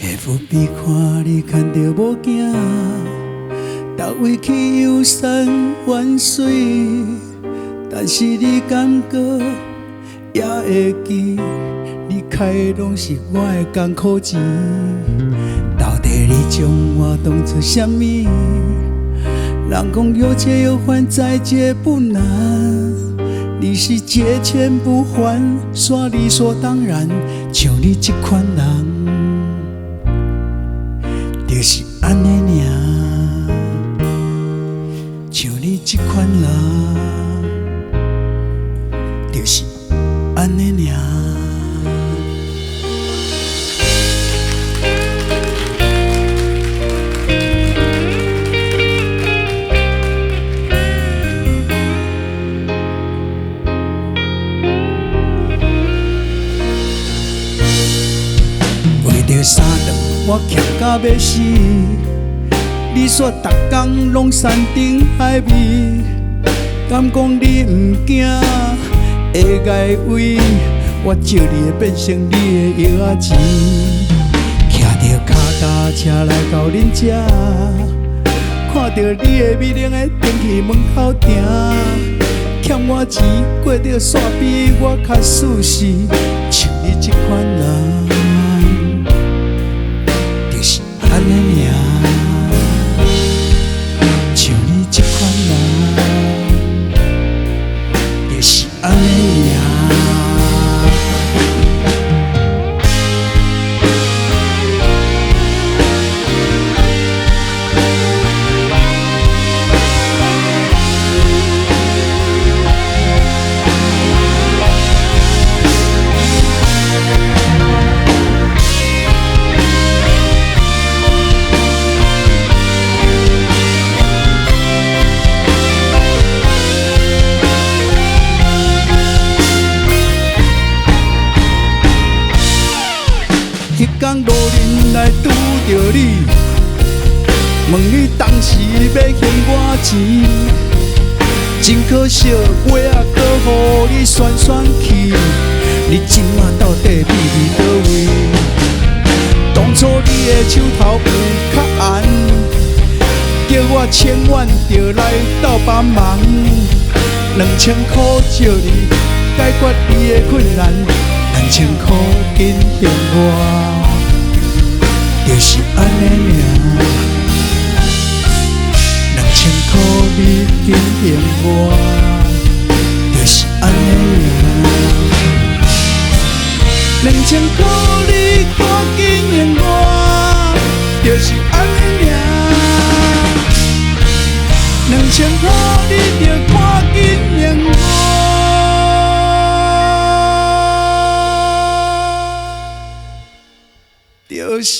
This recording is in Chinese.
FB 看你牵着某囝，到位去游山玩水，但是你感觉也会记，你开的拢是我的艰苦钱。到底你将我当作什么？人讲有借有还，再借不难。你是借钱不还，煞理所当然，像你这款人。就是安尼尔，像你这款人，就是安尼尔。为着三顿。我欠到要死，你说逐天拢山珍海味，敢讲你毋惊会碍位？我借你会变成你的药仔钱，骑着脚踏车来到恁遮，看着你的美丽的电器门口停，欠我钱过着煞比我较舒适，像你这款人。安尼尔，像你这款人，就是安尼尔。迄天路人来拄着你，问你当时要还我钱，真可惜尾仔搁予你选选去，你今仔到底秘密倒位？当初你的手头有较红，叫我千万着来斗帮忙，2000块借你解决你的困难。2000块紧还我，就是安尼尔。2000块你紧还我，就是安尼尔。2000块你赶紧还我，就是安尼尔。2000块你着赶紧还我。就是